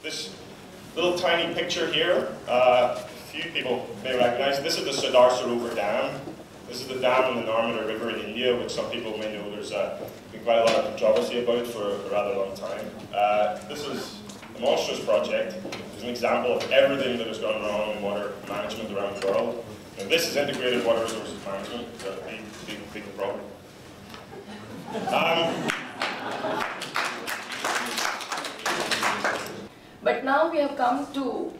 This little tiny picture here, a few people may recognize. This is the Sardar Sarovar Dam. This is the dam in the Narmada River in India, which some people may know there's been quite a lot of controversy about for a rather long time. This is a monstrous project. It's an example of everything that has gone wrong in water management around the world. And this is integrated water resources management. It's a big problem. But now we have come to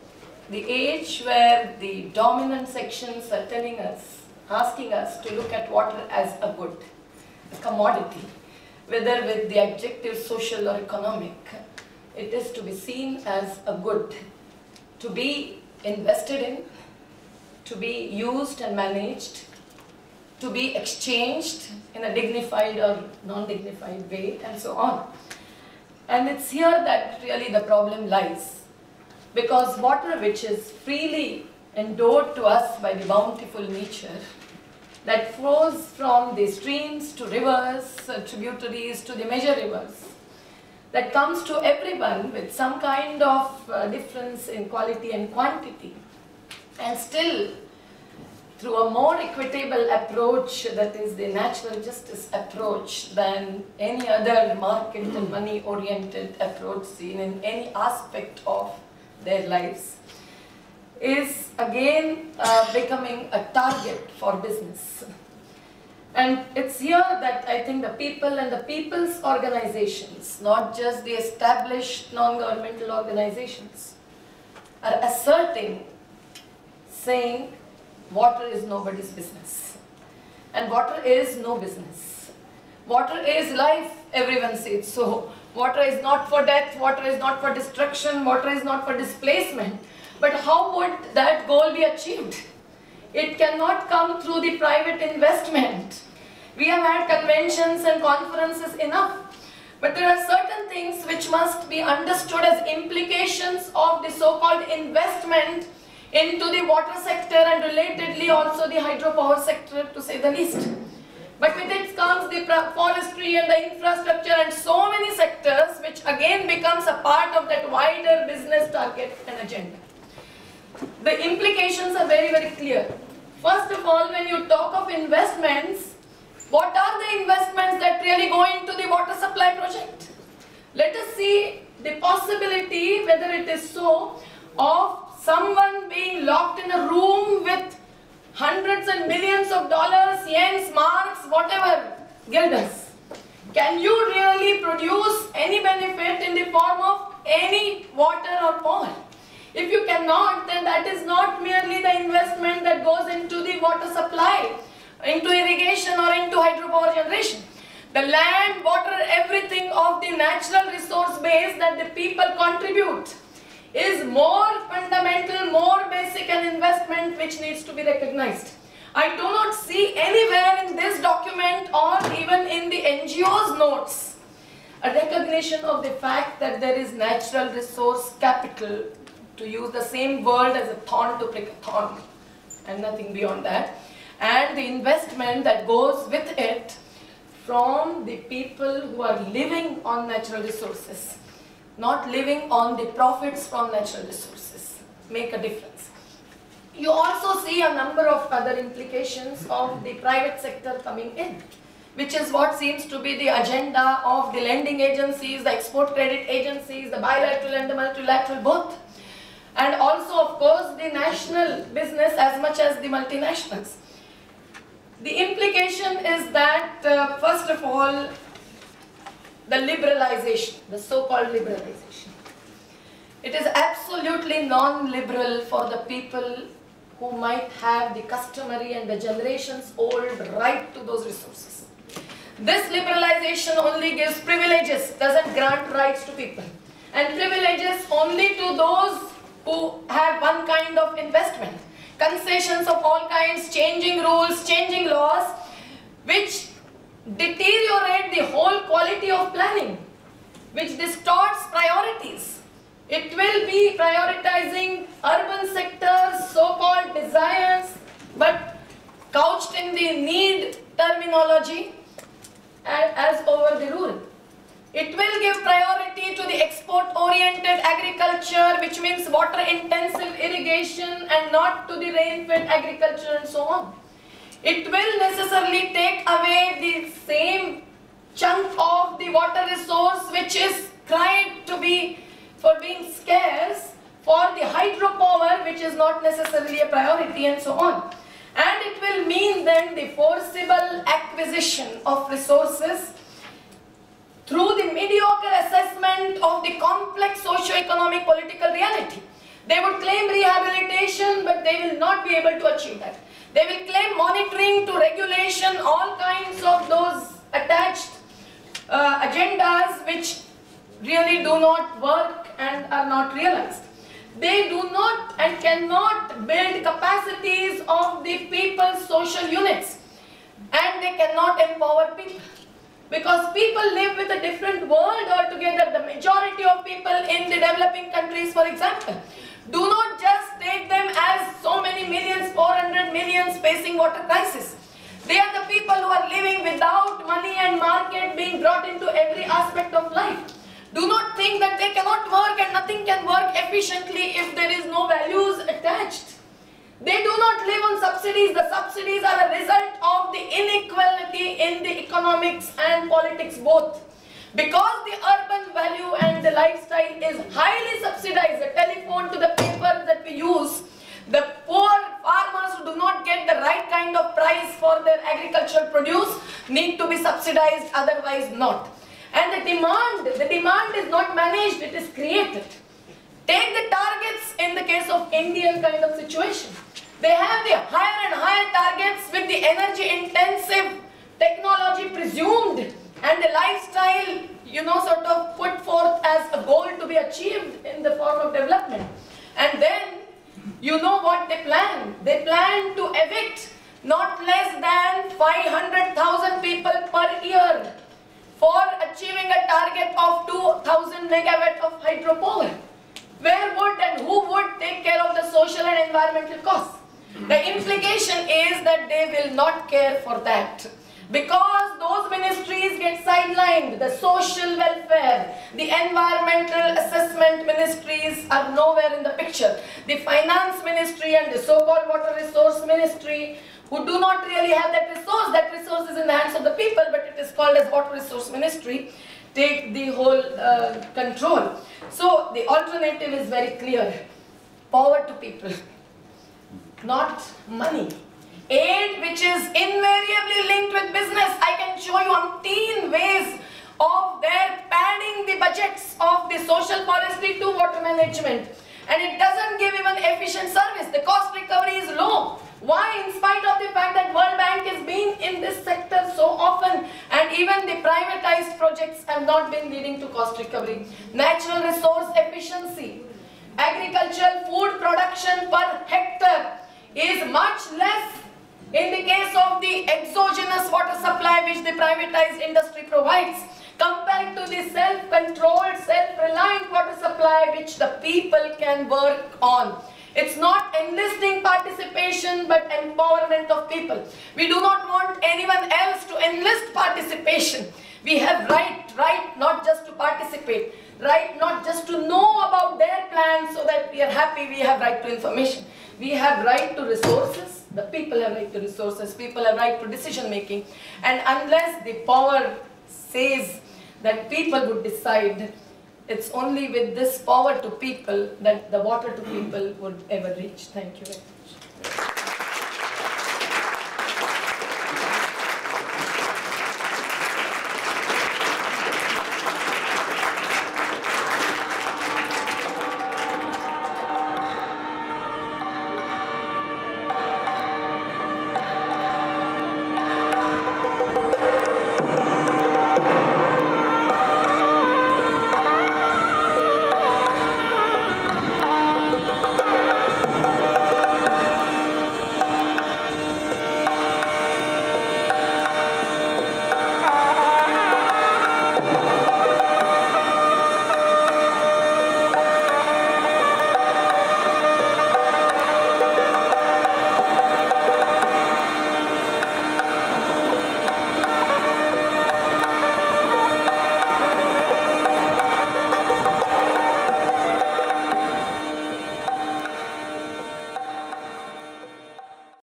the age where the dominant sections are telling us, asking us to look at water as a good, a commodity, whether with the adjective social or economic. It is to be seen as a good, to be invested in, to be used and managed, to be exchanged in a dignified or non-dignified way, and so on. And it's here that really the problem lies. Because water which is freely endowed to us by the bountiful nature, that flows from the streams to rivers, tributaries to the major rivers, that comes to everyone with some kind of difference in quality and quantity, and still through a more equitable approach, that is the natural justice approach, than any other market and money-oriented approach seen in any aspect of their lives, is again becoming a target for business. And it's here that I think the people and the people's organizations, not just the established non-governmental organizations, are asserting, saying, water is nobody's business. And water is no business. Water is life, everyone says so. Water is not for death, water is not for destruction, water is not for displacement. But how would that goal be achieved? It cannot come through the private investment. We have had conventions and conferences enough. But there are certain things which must be understood as implications of the so-called investment into the water sector and relatedly also the hydropower sector, to say the least. But with it comes the forestry and the infrastructure and so many sectors, which again becomes a part of that wider business target and agenda. The implications are very, very clear. First of all, when you talk of investments, what are the investments that really go into the water supply project? Let us see the possibility, whether it is so, of someone being locked in a room with hundreds and millions of dollars, yens, marks, whatever, guilders. Can you really produce any benefit in the form of any water or power? If you cannot, then that is not merely the investment that goes into the water supply, into irrigation or into hydropower generation. The land, water, everything of the natural resource base that the people contribute is more fundamental, more basic an investment which needs to be recognized. I do not see anywhere in this document or even in the NGO's notes a recognition of the fact that there is natural resource capital, to use the same word as a thorn to prick a thorn and nothing beyond that, and the investment that goes with it from the people who are living on natural resources, not living on the profits from natural resources, make a difference. You also see a number of other implications of the private sector coming in, which is what seems to be the agenda of the lending agencies, the export credit agencies, the bilateral and the multilateral both. And also, of course, the national business as much as the multinationals. The implication is that, first of all, the liberalization, the so-called liberalization. It is absolutely non-liberal for the people who might have the customary and the generations-old right to those resources. This liberalization only gives privileges, doesn't grant rights to people. And privileges only to those who have one kind of investment. Concessions of all kinds, changing rules, changing laws, which deteriorate the whole quality of planning, which distorts priorities. It will be prioritizing urban sectors, so-called desires, but couched in the need terminology as over the rural. It will give priority to the export-oriented agriculture, which means water-intensive irrigation and not to the rain-fed agriculture and so on. It will necessarily take away the same chunk of the water resource which is cried to be for being scarce for the hydropower, which is not necessarily a priority and so on. And it will mean then the forcible acquisition of resources through the mediocre assessment of the complex socio-economic political reality. They would claim rehabilitation, but they will not be able to achieve that. They will claim monitoring to regulation, all kinds of those attached agendas which really do not work and are not realized. They do not and cannot build capacities of the people's social units, and they cannot empower people. Because people live with a different world altogether. The majority of people in the developing countries, for example, do not just take them as so many millions, 400 millions facing water crisis. They are the people who are living without money and market being brought into every aspect of life. Do not think that they cannot work and nothing can work efficiently if there is no values attached. They do not live on subsidies. The subsidies are a result of the inequality in the economics and politics both. Because the urban value and the lifestyle is highly subsidized, the telephone to the paper that we use, the poor farmers who do not get the right kind of price for their agricultural produce need to be subsidized, otherwise not. And the demand is not managed, it is created. Take the targets in the case of Indian kind of situation. They have the higher and higher targets with the energy intensive technology presumed and the lifestyle, sort of put forth as a goal to be achieved in the form of development. And then, you know what they plan? They plan to evict not less than 500,000 people per year for achieving a target of 2,000 megawatt of hydropower. Where would and who would take care of the social and environmental costs? The implication is that they will not care for that. Because those ministries get sidelined, the social welfare, the environmental assessment ministries are nowhere in the picture. The finance ministry and the so-called water resource ministry, who do not really have that resource is in the hands of the people, but it is called as water resource ministry, take the whole control. So the alternative is very clear. Power to people, not money. Aid which is invariably linked with business. I can show you umpteen ways of their padding the budgets of the social forestry to water management. And it doesn't give even efficient service. The cost recovery is low. Why? In spite of the fact that WorldBank has been in this sector so often and even the privatized projects have not been leading to cost recovery. Natural resource efficiency. Agricultural food production per hectare is much less in the case of the exogenous water supply which the privatized industry provides, compared to the self-controlled, self-reliant water supply which the people can work on. It's not enlisting participation but empowerment of people. We do not want anyone else to enlist participation. We have right not just to participate, right not just to know about their plans so that we are happy we have right to information. We have right to resources. The people have right to resources, people have right to decision making, and unless the power says that people would decide, it's only with this power to people that the water to people would ever reach. Thank you very much.